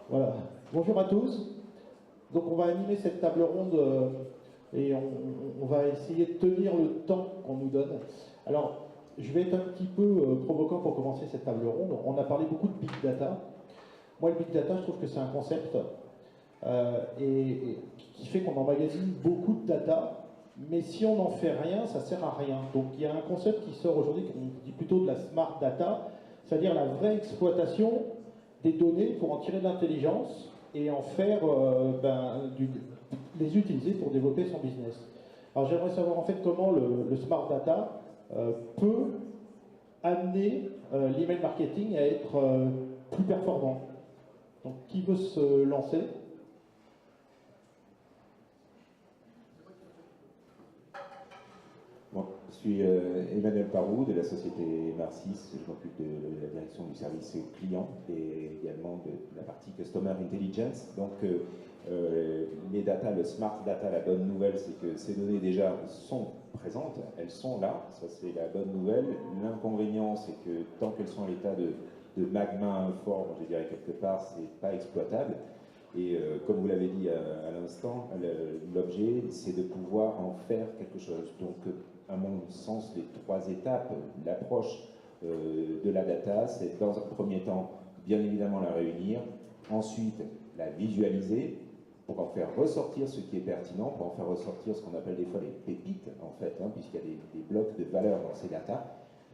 Voilà. Bonjour à tous. Donc on va animer cette table ronde et on va essayer de tenir le temps qu'on nous donne. Alors, je vais être un petit peu provocant pour commencer cette table ronde. On a parlé beaucoup de big data. Moi, le big data, je trouve que c'est un concept et qui fait qu'on emmagasine beaucoup de data, mais si on n'en fait rien, ça sert à rien. Donc il y a un concept qui sort aujourd'hui, qu'on dit plutôt de la smart data, c'est-à-dire la vraie exploitation des données pour en tirer de l'intelligence et en faire, les utiliser pour développer son business. Alors j'aimerais savoir en fait comment le smart data peut amener l'email marketing à être plus performant. Donc qui veut se lancer? Bon, je suis Emmanuel Parou de la société Marcis. Je m'occupe de la direction du service client et également de la partie Customer Intelligence. Donc, les data, le smart data, la bonne nouvelle, c'est que ces données déjà sont présentes, elles sont là, ça c'est la bonne nouvelle. L'inconvénient, c'est que tant qu'elles sont à l'état de magma informe, je dirais quelque part, c'est pas exploitable. Et comme vous l'avez dit à l'instant, l'objet, c'est de pouvoir en faire quelque chose. Donc, à mon sens, les trois étapes, l'approche de la data, c'est dans un premier temps, bien évidemment, la réunir, ensuite la visualiser, pour en faire ressortir ce qui est pertinent, pour en faire ressortir ce qu'on appelle des fois les pépites, en fait, hein, puisqu'il y a des blocs de valeur dans ces datas.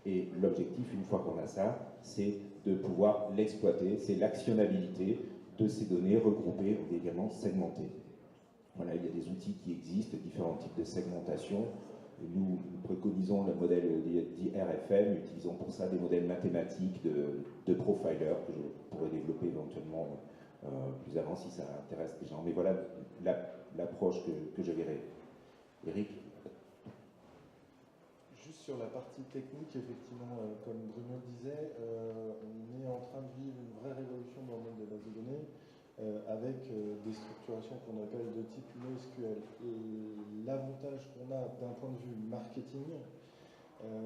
Et l'objectif, une fois qu'on a ça, c'est de pouvoir l'exploiter, c'est l'actionnabilité de ces données regroupées et également segmentées. Voilà, il y a des outils qui existent, différents types de segmentation. Nous préconisons le modèle dit RFM, utilisons pour ça des modèles mathématiques de profiler que je pourrais développer éventuellement plus avant si ça intéresse les gens. Mais voilà l'approche que je verrai. Eric? Juste sur la partie technique, effectivement, comme Bruno disait, on est en train de vivre une vraie révolution dans le monde des bases de données avec des structurations qu'on appelle de type NoSQL. Et l'avantage qu'on a d'un point de vue marketing,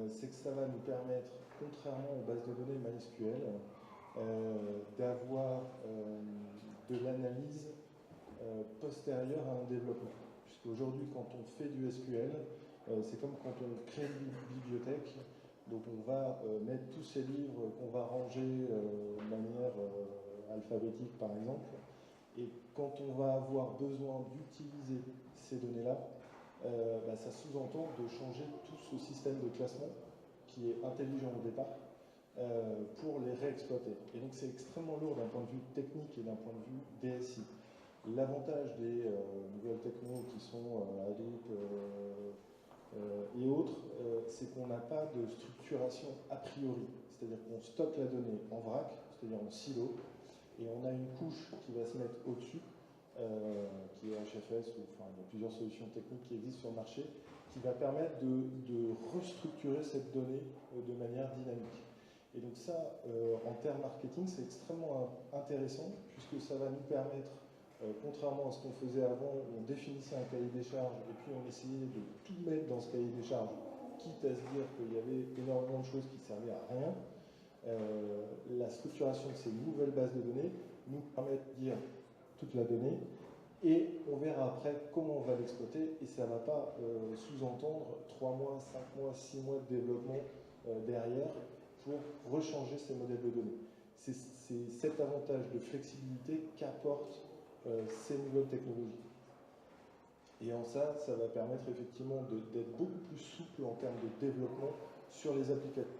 c'est que ça va nous permettre, contrairement aux bases de données MySQL, d'avoir de l'analyse postérieure à un développement. Puisqu'aujourd'hui, quand on fait du SQL, c'est comme quand on crée une bibliothèque, donc on va mettre tous ces livres qu'on va ranger de manière alphabétique par exemple, et quand on va avoir besoin d'utiliser ces données-là, ça sous-entend de changer tout ce système de classement qui est intelligent au départ pour les réexploiter. Et donc c'est extrêmement lourd d'un point de vue technique et d'un point de vue DSI. L'avantage des nouvelles technos qui sont Hadoop et autres, c'est qu'on n'a pas de structuration a priori. C'est-à-dire qu'on stocke la donnée en vrac, c'est-à-dire en silo, et on a une couche qui va se mettre au-dessus, qui est HFS, ou enfin, il y a plusieurs solutions techniques qui existent sur le marché, qui va permettre de restructurer cette donnée de manière dynamique. Et donc ça, en termes marketing, c'est extrêmement intéressant, puisque ça va nous permettre, contrairement à ce qu'on faisait avant, où on définissait un cahier des charges, et puis on essayait de tout mettre dans ce cahier des charges, quitte à se dire qu'il y avait énormément de choses qui ne servaient à rien. La structuration de ces nouvelles bases de données nous permet de dire toute la donnée, et on verra après comment on va l'exploiter, et ça ne va pas sous-entendre 3 mois, 5 mois, 6 mois de développement derrière pour rechanger ces modèles de données. C'est cet avantage de flexibilité qu'apportent ces nouvelles technologies. Et en ça, ça va permettre effectivement d'être beaucoup plus souple en termes de développement sur les applications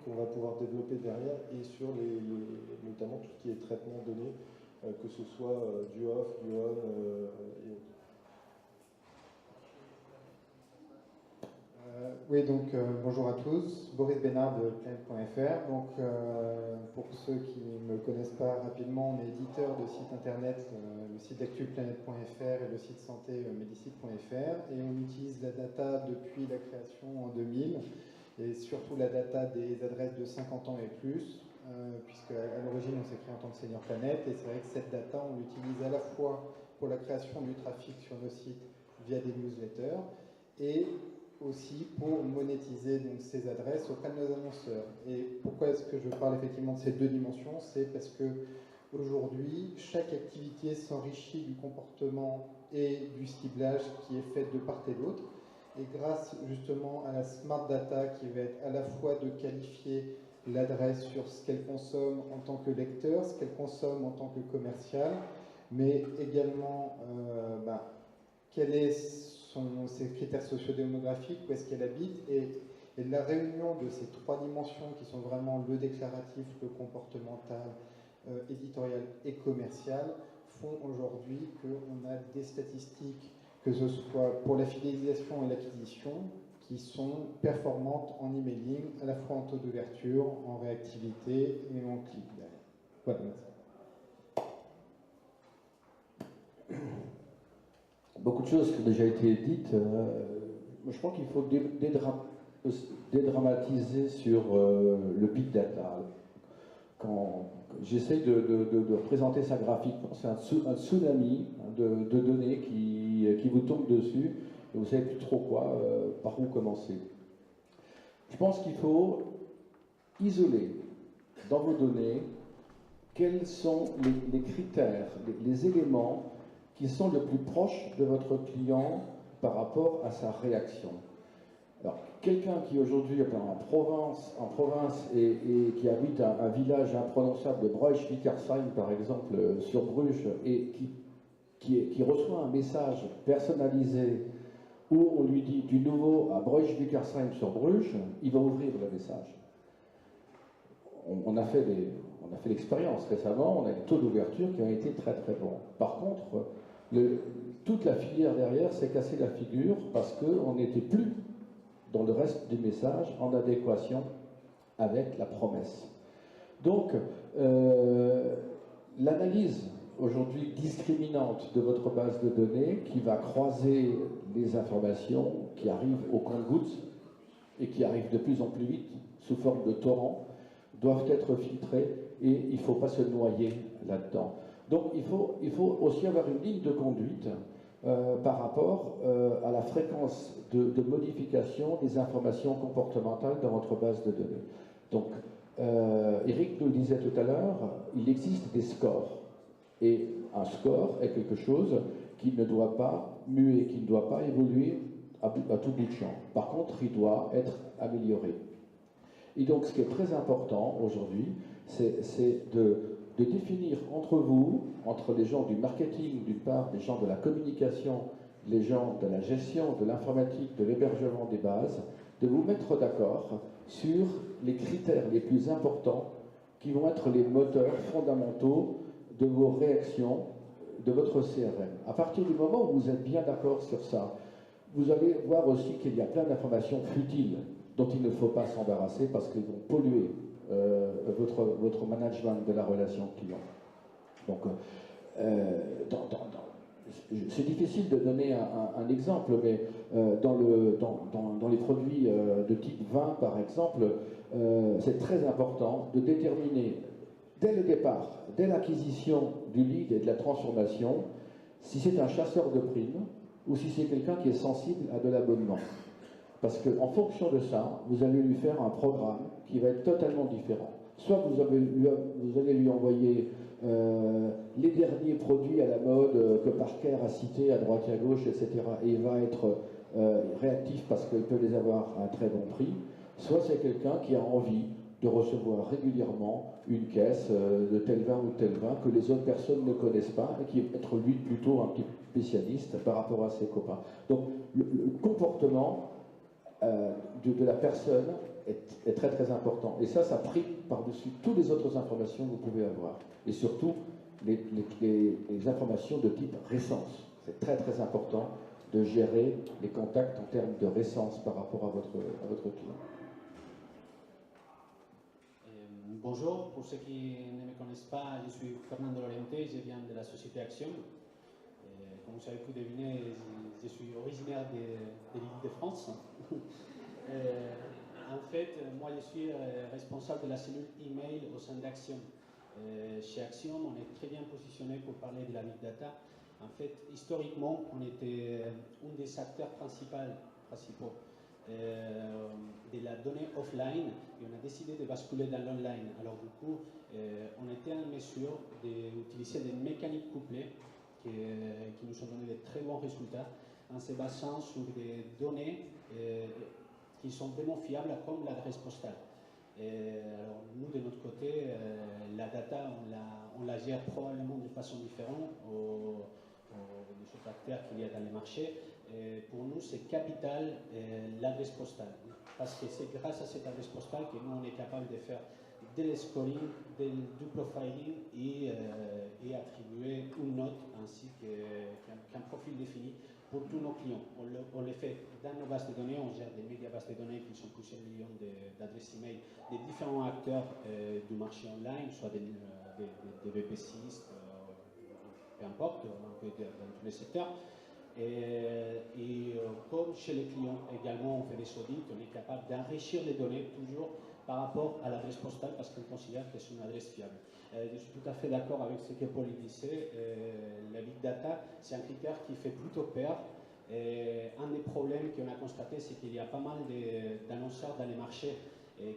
qu'on va pouvoir développer derrière et sur notamment tout ce qui est traitement de données, que ce soit du off, du on et autres. Oui, donc bonjour à tous, Boris Bénard de Planet.fr. Donc pour ceux qui ne me connaissent pas rapidement, on est éditeur de sites internet, le site d'actu Planet.fr et le site santé Medicite.fr, et on utilise la data depuis la création en 2000, et surtout la data des adresses de 50 ans et plus, puisque à l'origine on s'est créé en tant que Senior Planet, et c'est vrai que cette data on l'utilise à la fois pour la création du trafic sur nos sites via des newsletters, et aussi pour monétiser donc ces adresses auprès de nos annonceurs. Et pourquoi est-ce que je parle effectivement de ces deux dimensions? C'est parce que Aujourd'hui, chaque activité s'enrichit du comportement et du ciblage qui est fait de part et d'autre. Et grâce justement à la smart data qui va être à la fois de qualifier l'adresse sur ce qu'elle consomme en tant que lecteur, ce qu'elle consomme en tant que commercial, mais également quels sont ses critères sociodémographiques, où est-ce qu'elle habite, et la réunion de ces trois dimensions qui sont vraiment le déclaratif, le comportemental, éditorial et commercial, font aujourd'hui qu'on a des statistiques, que ce soit pour la fidélisation et l'acquisition, qui sont performantes en emailing, à la fois en taux d'ouverture, en réactivité et en clic derrière. Voilà, merci. Beaucoup de choses qui ont déjà été dites. Je crois qu'il faut dédramatiser sur le big data. Quand j'essaie de représenter ça graphiquement, c'est un tsunami de données qui vous tombe dessus et vous ne savez plus trop par où commencer. Je pense qu'il faut isoler dans vos données quels sont les critères, les éléments qui sont le plus proches de votre client par rapport à sa réaction. Alors, quelqu'un qui aujourd'hui est en province et qui habite un village imprononçable de Breusch-Wickersheim, par exemple, sur Bruges, et qui reçoit un message personnalisé où on lui dit du nouveau à Breusch-Wickersheim sur Bruges, il va ouvrir le message. On a fait l'expérience récemment, on a des taux d'ouverture qui ont été très très bons. Par contre, toute la filière derrière s'est cassée la figure parce qu'on n'était plus dans le reste du message en adéquation avec la promesse. Donc, l'analyse aujourd'hui discriminante de votre base de données qui va croiser les informations qui arrivent au compte-gouttes et qui arrivent de plus en plus vite sous forme de torrents doivent être filtrées et il ne faut pas se noyer là-dedans. Donc il faut aussi avoir une ligne de conduite par rapport à la fréquence de modification des informations comportementales dans votre base de données. Donc, Eric nous le disait tout à l'heure, il existe des scores. Et un score est quelque chose qui ne doit pas muer, qui ne doit pas évoluer à tout bout de champ. Par contre, il doit être amélioré. Et donc, ce qui est très important aujourd'hui, c'est de définir entre vous, entre les gens du marketing d'une part, les gens de la communication, les gens de la gestion, de l'informatique, de l'hébergement des bases, de vous mettre d'accord sur les critères les plus importants qui vont être les moteurs fondamentaux de vos réactions, de votre CRM. À partir du moment où vous êtes bien d'accord sur ça, vous allez voir aussi qu'il y a plein d'informations futiles dont il ne faut pas s'embarrasser parce qu'ils vont polluer votre management de la relation client. Donc, c'est difficile de donner un exemple, mais dans les produits de type vin, par exemple, c'est très important de déterminer dès le départ, dès l'acquisition du lead et de la transformation, si c'est un chasseur de primes ou si c'est quelqu'un qui est sensible à de l'abonnement. Parce qu'en fonction de ça, vous allez lui faire un programme qui va être totalement différent. Soit vous allez lui envoyer les derniers produits à la mode que Parker a cités à droite et à gauche, etc. Et il va être réactif parce qu'il peut les avoir à un très bon prix. Soit c'est quelqu'un qui a envie de recevoir régulièrement une caisse de tel vin ou tel vin que les autres personnes ne connaissent pas et qui est peut-être lui plutôt un petit spécialiste par rapport à ses copains. Donc le comportement de la personne est très très important. Et ça prime par-dessus toutes les autres informations que vous pouvez avoir. Et surtout les informations de type récence. C'est très très important de gérer les contacts en termes de récence par rapport à votre client. Bonjour, pour ceux qui ne me connaissent pas, je suis Fernando Lorente, je viens de la société Action. Comme vous avez pu deviner, je suis originaire de l'île de France. En fait, moi je suis responsable de la cellule email au sein d'Action. Chez Action, on est très bien positionné pour parler de la big data. En fait, historiquement, on était un des acteurs principaux de la donnée offline et on a décidé de basculer dans l'online. Alors du coup, on était en mesure d'utiliser des mécaniques couplées qui nous ont donné de très bons résultats en se basant sur des données qui sont vraiment fiables comme l'adresse postale. Alors nous, de notre côté, la data, on la gère probablement de façon différente aux autres acteurs qu'il y a dans les marchés. Pour nous, c'est capital l'adresse postale. Parce que c'est grâce à cette adresse postale que nous, on est capable de faire du scoring, du profiling et attribuer une note ainsi qu'un profil défini pour tous nos clients. On le fait dans nos bases de données, on gère des méga bases de données qui sont plusieurs millions d'adresses email des différents acteurs du marché online, soit des VP6, peu importe, on peut dire dans tous les secteurs. Comme chez les clients également, on fait des audits, on est capable d'enrichir les données toujours par rapport à l'adresse postale parce qu'on considère que c'est une adresse fiable. Je suis tout à fait d'accord avec ce que Paul disait. La big data, c'est un critère qui fait plutôt peur. Un des problèmes qu'on a constaté, c'est qu'il y a pas mal d'annonceurs dans les marchés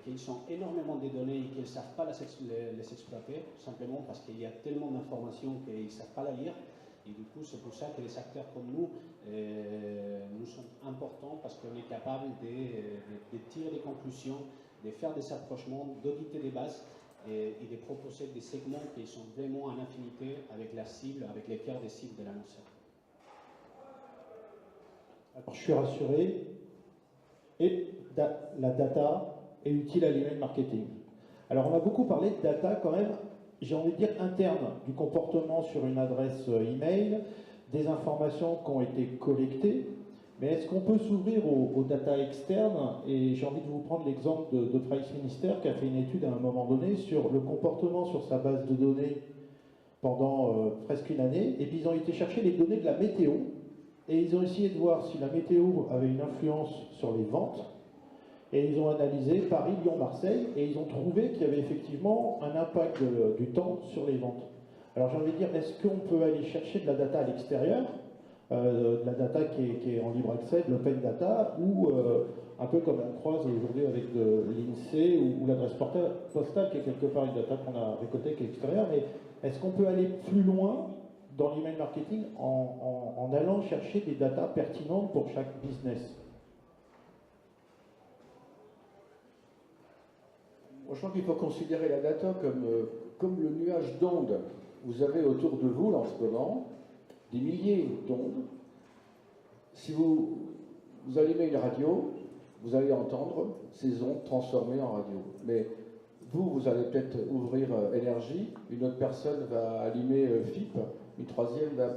qu'ils ont énormément de données et qu'ils ne savent pas les exploiter, simplement parce qu'il y a tellement d'informations qu'ils ne savent pas la lire. Et du coup, c'est pour ça que les acteurs comme nous, nous sont importants parce qu'on est capable de tirer des conclusions, de faire des approchements, d'auditer des bases et de proposer des segments qui sont vraiment en affinité avec la cible, avec les cœurs des cibles de l'annonceur. Alors, je suis rassuré. Et la data est utile à l'email marketing. Alors, on a beaucoup parlé de data quand même, j'ai envie de dire interne, du comportement sur une adresse email, des informations qui ont été collectées. Mais est-ce qu'on peut s'ouvrir aux data externes? Et j'ai envie de vous prendre l'exemple de Price Minister qui a fait une étude à un moment donné sur le comportement sur sa base de données pendant presque une année. Et puis ils ont été chercher les données de la météo et ils ont essayé de voir si la météo avait une influence sur les ventes. Et ils ont analysé Paris, Lyon, Marseille et ils ont trouvé qu'il y avait effectivement un impact du temps sur les ventes. Alors j'ai envie de dire, est-ce qu'on peut aller chercher de la data à l'extérieur, de la data qui est en libre accès, de l'open data, ou un peu comme on croise aujourd'hui avec de l'INSEE ou l'adresse postale qui est quelque part une data qu'on a récoltée qui est extérieure, mais est-ce qu'on peut aller plus loin dans l'email marketing en allant chercher des datas pertinentes pour chaque business? Je crois qu'il faut considérer la data comme le nuage d'ondes. Vous avez autour de vous, là, en ce moment, des milliers d'ondes. Si vous allumez une radio, vous allez entendre ces ondes transformées en radio. Mais vous allez peut-être ouvrir Énergie, une autre personne va allumer FIP, une troisième va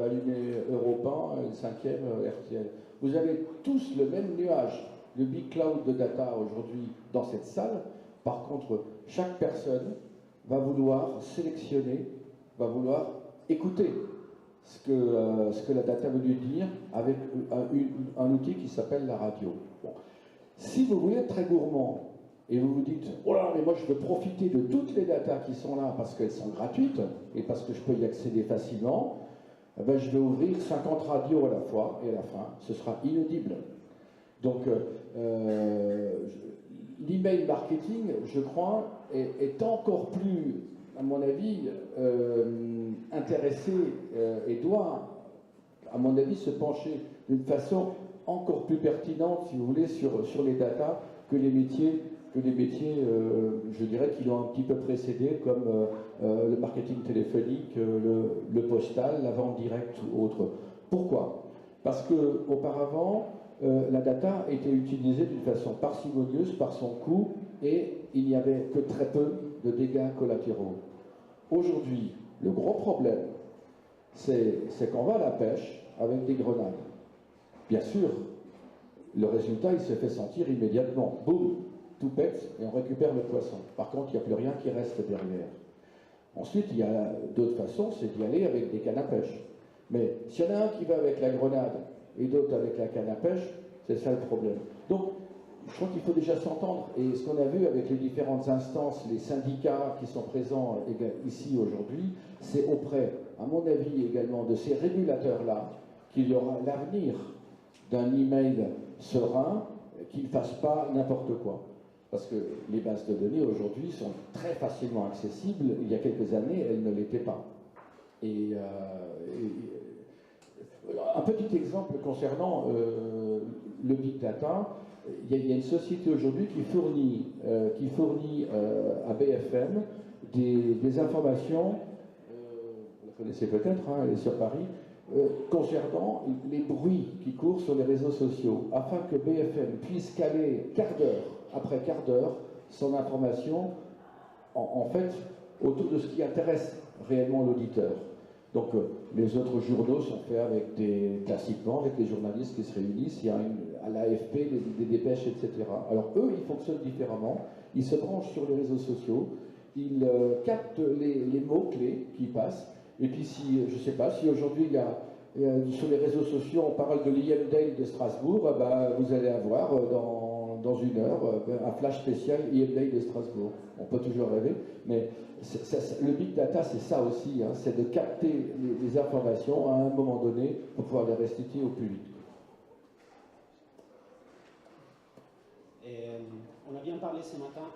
allumer Europe 1, une cinquième RTL. Vous avez tous le même nuage, le big cloud de data aujourd'hui dans cette salle. Par contre, chaque personne va vouloir sélectionner, va vouloir écouter ce que la data veut lui dire avec un outil qui s'appelle la radio. Bon. Si vous voulez être très gourmand et vous vous dites « Oh là, mais moi je veux profiter de toutes les datas qui sont là parce qu'elles sont gratuites et parce que je peux y accéder facilement, eh ben, je vais ouvrir 50 radios à la fois et à la fin, ce sera inaudible. » Donc, l'email marketing, je crois, est encore plus, à mon avis, intéressé et doit, à mon avis, se pencher d'une façon encore plus pertinente, si vous voulez, sur les datas que les métiers, je dirais, qui l'ont un petit peu précédé, comme le marketing téléphonique, le postal, la vente directe ou autre. Pourquoi? Parce qu'auparavant, la data était utilisée d'une façon parcimonieuse par son coût et il n'y avait que très peu de dégâts collatéraux. Aujourd'hui, le gros problème, c'est qu'on va à la pêche avec des grenades. Bien sûr, le résultat, il se fait sentir immédiatement. Boum, tout pète et on récupère le poisson. Par contre, il n'y a plus rien qui reste derrière. Ensuite, il y a d'autres façons, c'est d'y aller avec des cannes à pêche. Mais s'il y en a un qui va avec la grenade et d'autres avec la canne à pêche, c'est ça le problème. Donc, je crois qu'il faut déjà s'entendre. Et ce qu'on a vu avec les différentes instances, les syndicats qui sont présents ici aujourd'hui, c'est auprès, à mon avis également, de ces régulateurs-là qu'il y aura l'avenir d'un email serein qu'il ne fasse pas n'importe quoi. Parce que les bases de données aujourd'hui sont très facilement accessibles. Il y a quelques années, elles ne l'étaient pas. Et un petit exemple concernant le big data. Il y a une société aujourd'hui qui fournit à BFM des informations, vous la connaissez peut-être, hein, elle est sur Paris, concernant les bruits qui courent sur les réseaux sociaux, afin que BFM puisse caler quart d'heure après quart d'heure son information en fait autour de ce qui intéresse réellement l'auditeur. Donc les autres journaux sont faits avec classiquement avec les journalistes qui se réunissent, il y a à l'AFP des dépêches, etc. Alors eux, ils fonctionnent différemment, ils se branchent sur les réseaux sociaux, ils captent les mots-clés qui passent, et puis si, je ne sais pas, si aujourd'hui sur les réseaux sociaux on parle de l'IM Day de Strasbourg, vous allez avoir dans une heure un flash spécial IM Day de Strasbourg. On peut toujours rêver, mais le big data, c'est ça aussi, hein, c'est de capter les informations à un moment donné pour pouvoir les restituer au plus vite. On a bien parlé ce matin,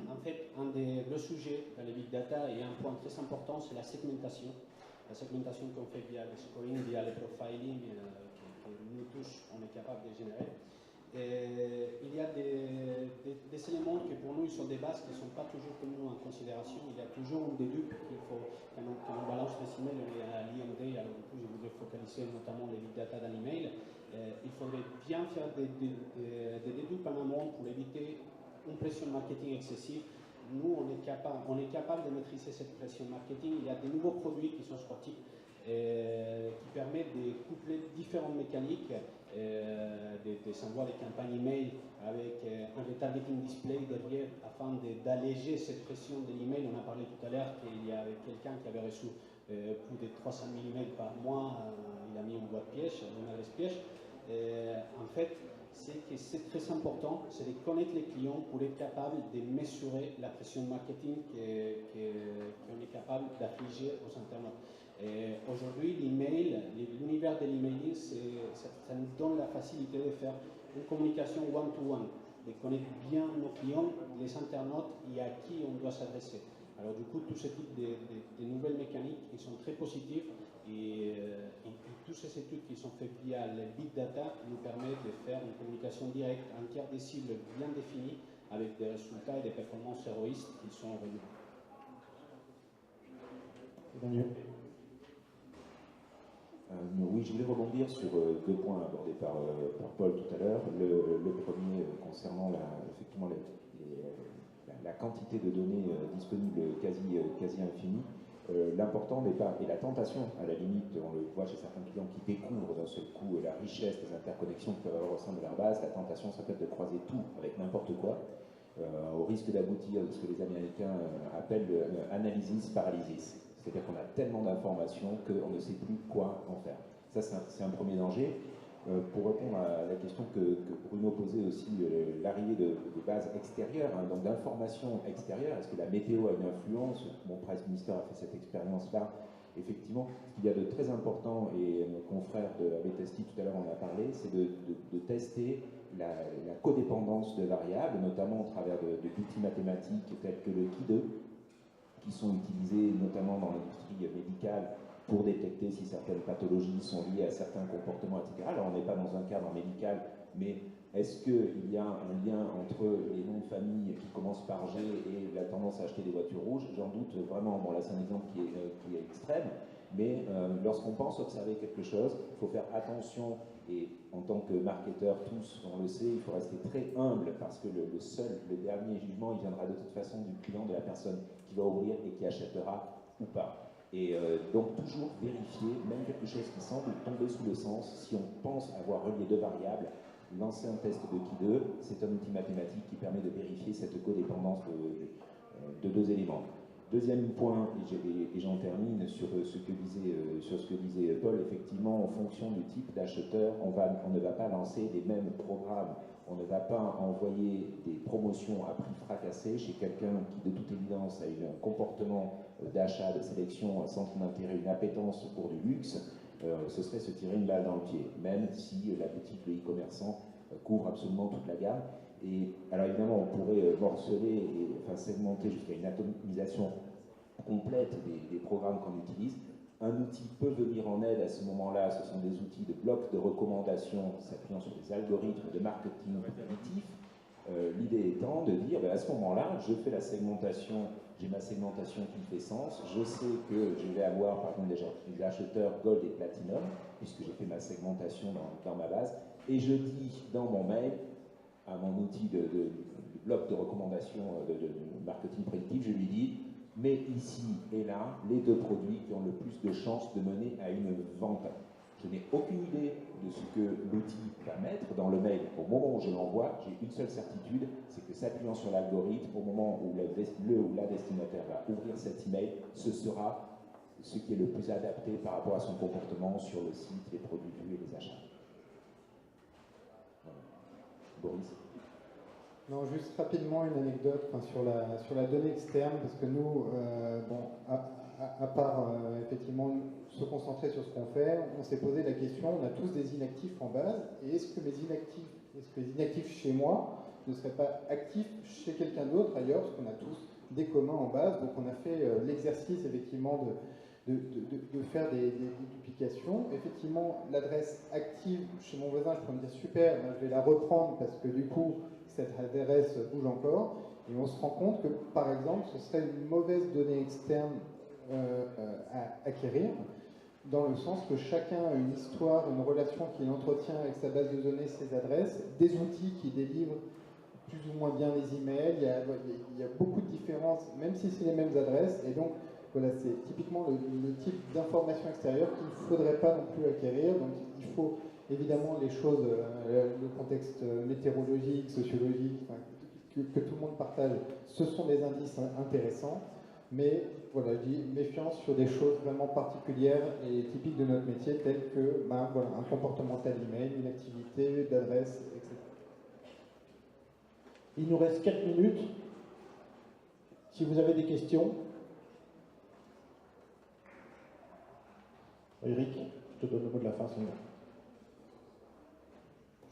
en fait, un des gros sujets dans les big data et un point très important, c'est la segmentation. La segmentation qu'on fait via le scoring, via le profiling, que nous tous, on est capable de générer. Il y a des éléments qui pour nous sont des bases qui ne sont pas toujours tenus en considération. Il y a toujours des dupes qu'il faut, quand on balance les emails à l'IMD, alors du coup je voudrais focaliser notamment les big data dans l'email. Il faudrait bien faire des dédupes en amont pour éviter une pression marketing excessive. Nous, on est capable de maîtriser cette pression marketing. Il y a des nouveaux produits qui sont sortis qui permettent de coupler différentes mécaniques, de s'envoyer des campagnes email avec un retargeting display derrière afin d'alléger cette pression de l'email. On a parlé tout à l'heure qu'il y avait quelqu'un qui avait reçu plus de 300 000 emails par mois. Il a mis une boîte piège, une adresse piège. En fait, c'est très important, c'est de connaître les clients pour être capable de mesurer la pression marketing qu'on est capable d'affliger aux internautes. Aujourd'hui, l'email, l'univers de l'emailing, ça nous donne la facilité de faire une communication one-to-one, de connaître bien nos clients, les internautes et à qui on doit s'adresser. Alors du coup, tous ces types de nouvelles mécaniques, ils sont très positifs et toutes ces études qui sont faites via les big data nous permettent de faire une communication directe, un tiers des cibles bien définies avec des résultats et des performances héroïstes qui sont revenus. Oui, je voulais rebondir sur deux points abordés par Paul tout à l'heure. Le premier concernant effectivement la quantité de données disponibles quasi infinie. L'important n'est pas, et la tentation, à la limite, on le voit chez certains clients qui découvrent d'un seul coup la richesse des interconnexions qu'ils peuvent avoir au sein de leur base, la tentation, ça peut être de croiser tout avec n'importe quoi, au risque d'aboutir à ce que les Américains appellent analysis paralysis. C'est-à-dire qu'on a tellement d'informations qu'on ne sait plus quoi en faire. Ça, c'est un premier danger. Pour répondre à la question que Bruno posait aussi, l'arrivée de bases extérieures, hein, donc d'informations extérieures, est-ce que la météo a une influence? Mon Price Minister a fait cette expérience-là. Effectivement, ce qu'il y a de très important, et mon confrère de AB-Testi tout à l'heure en a parlé, c'est de tester la codépendance de variables, notamment au travers d'outils mathématiques tels que le Ki2, qui sont utilisés notamment dans l'industrie médicale pour détecter si certaines pathologies sont liées à certains comportements, etc. Alors on n'est pas dans un cadre médical, mais est-ce qu'il y a un lien entre les noms de famille qui commencent par G et la tendance à acheter des voitures rouges? J'en doute vraiment. Bon, là c'est un exemple qui est extrême, mais lorsqu'on pense observer quelque chose, il faut faire attention, et en tant que marketeur, tous on le sait, il faut rester très humble parce que le dernier jugement, il viendra de toute façon du client, de la personne qui va ouvrir et qui achètera ou pas. Et donc toujours vérifier, même quelque chose qui semble tomber sous le sens, si on pense avoir relié deux variables, lancer un test de Ki2, c'est un outil mathématique qui permet de vérifier cette codépendance de deux éléments. Deuxième point, et j'en termine sur ce que disait Paul, effectivement, en fonction du type d'acheteur, on ne va pas lancer les mêmes programmes, on ne va pas envoyer des promotions à prix fracassé chez quelqu'un qui, de toute évidence, a eu un comportement d'achat, de sélection, un centre d'intérêt, une appétence pour du luxe. Ce serait se tirer une balle dans le pied, même si la boutique, le e-commerçant couvre absolument toute la gamme. Et alors évidemment, on pourrait morceler et enfin, segmenter jusqu'à une atomisation complète des programmes qu'on utilise. Un outil peut venir en aide à ce moment-là, ce sont des outils de blocs de recommandation s'appuyant sur des algorithmes de marketing prédictif. L'idée étant de dire, à ce moment-là, je fais la segmentation, j'ai ma segmentation qui fait sens, je sais que je vais avoir par exemple des acheteurs Gold et Platinum, puisque j'ai fait ma segmentation dans ma base, et je dis dans mon mail, à mon outil de bloc de recommandation de marketing prédictif, je lui dis, mais ici et là, les deux produits qui ont le plus de chances de mener à une vente. Je n'ai aucune idée de ce que l'outil va mettre dans le mail. Au moment où je l'envoie, j'ai une seule certitude, c'est que s'appuyant sur l'algorithme, au moment où le ou la destinataire va ouvrir cet email, ce sera ce qui est le plus adapté par rapport à son comportement sur le site, les produits vus et les achats. Voilà. Boris. Non, juste rapidement une anecdote sur la donnée externe, parce que nous, à part effectivement se concentrer sur ce qu'on fait, on s'est posé la question, on a tous des inactifs en base, et est-ce que les inactifs chez moi ne seraient pas actifs chez quelqu'un d'autre ailleurs, parce qu'on a tous des communs en base, donc on a fait l'exercice effectivement de faire des duplications. Effectivement, l'adresse active chez mon voisin, je peux me dire super, ben, je vais la reprendre parce que du coup, cette adresse bouge encore. Et on se rend compte que, par exemple, ce serait une mauvaise donnée externe à acquérir, dans le sens que chacun a une histoire, une relation qu'il entretient avec sa base de données, ses adresses, des outils qui délivrent plus ou moins bien les emails, il y a beaucoup de différences, même si c'est les mêmes adresses, et donc voilà, c'est typiquement le type d'information extérieure qu'il ne faudrait pas non plus acquérir. Donc il faut évidemment les choses, le contexte météorologique, sociologique, enfin, que tout le monde partage, ce sont des indices intéressants, mais voilà, je dis méfiance sur des choses vraiment particulières et typiques de notre métier, telles que voilà, un comportemental email, une activité d'adresse, etc. Il nous reste 4 minutes. Si vous avez des questions. Eric, je te donne le mot de la fin.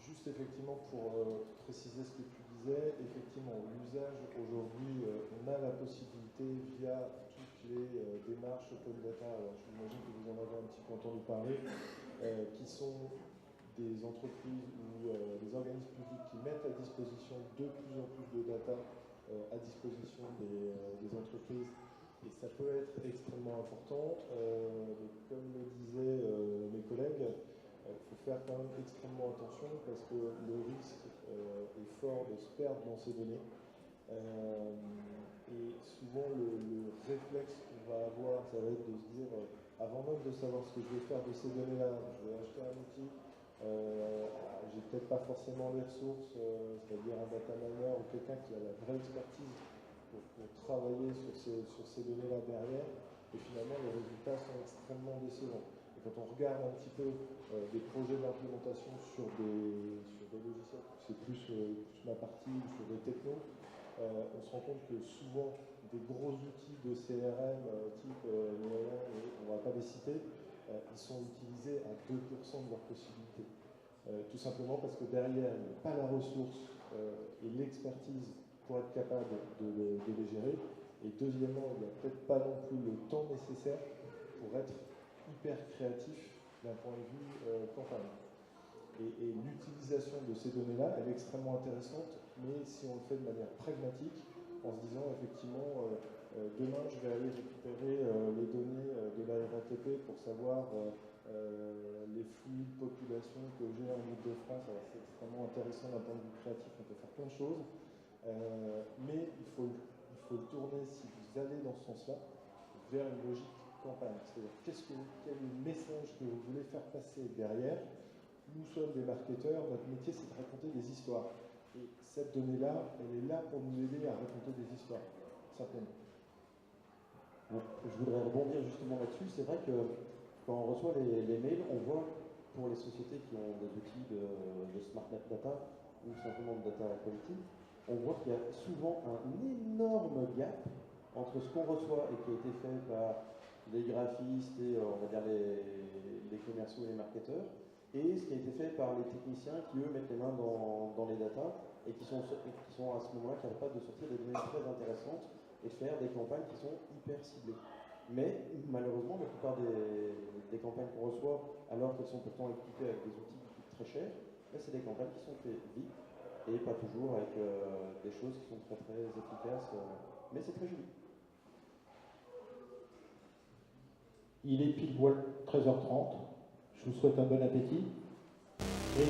Juste effectivement pour préciser ce que tu disais, effectivement l'usage aujourd'hui, on a la possibilité via toutes les démarches open data, alors j'imagine que vous en avez un petit peu entendu parler, qui sont des entreprises ou des organismes publics qui mettent à disposition de plus en plus de data à disposition des entreprises. Et ça peut être extrêmement important. Comme le disaient mes collègues, il faut faire quand même extrêmement attention parce que le risque est fort de se perdre dans ces données. Et souvent, le réflexe qu'on va avoir, ça va être de se dire, avant même de savoir ce que je vais faire de ces données-là, je vais acheter un outil, j'ai peut-être pas forcément les ressources, c'est-à-dire un data miner ou quelqu'un qui a la vraie expertise pour travailler sur ces données-là derrière, et finalement les résultats sont extrêmement décevants. Et quand on regarde un petit peu des projets d'implémentation sur des logiciels, c'est plus ma partie, sur des technos, on se rend compte que souvent des gros outils de CRM type Neola, on ne va pas les citer, ils sont utilisés à 2% de leurs possibilités. Tout simplement parce que derrière, il n'y a pas la ressource et l'expertise pour être capable de les gérer. Et deuxièmement, il n'y a peut-être pas non plus le temps nécessaire pour être hyper créatif d'un point de vue campagne. Et l'utilisation de ces données-là, elle est extrêmement intéressante, mais si on le fait de manière pragmatique, en se disant effectivement, demain je vais aller récupérer les données de la RATP pour savoir les flux de population que j'ai en Ile-de-France. Alors c'est extrêmement intéressant d'un point de vue créatif, on peut faire plein de choses, mais il faut le tourner, si vous allez dans ce sens-là, vers une logique campagne. C'est-à-dire quel est le message que vous voulez faire passer derrière. Nous sommes des marketeurs, notre métier c'est de raconter des histoires. Et cette donnée-là, elle est là pour nous aider à raconter des histoires, simplement. Je voudrais rebondir justement là-dessus. C'est vrai que quand on reçoit les mails, on voit pour les sociétés qui ont des outils de smart data ou simplement de data quality, on voit qu'il y a souvent un énorme gap entre ce qu'on reçoit et qui a été fait par les graphistes et on va dire les commerciaux et les marketeurs, et ce qui a été fait par les techniciens qui, eux, mettent les mains dans les datas et qui sont à ce moment-là capables de sortir des données très intéressantes et de faire des campagnes qui sont hyper ciblées. Mais malheureusement, la plupart des campagnes qu'on reçoit, alors qu'elles sont pourtant équipées avec des outils qui coûtent très cher, c'est des campagnes qui sont faites vite et pas toujours avec des choses qui sont très très efficaces, mais c'est très joli. Il est pile poil 13h30. Je vous souhaite un bon appétit. Et...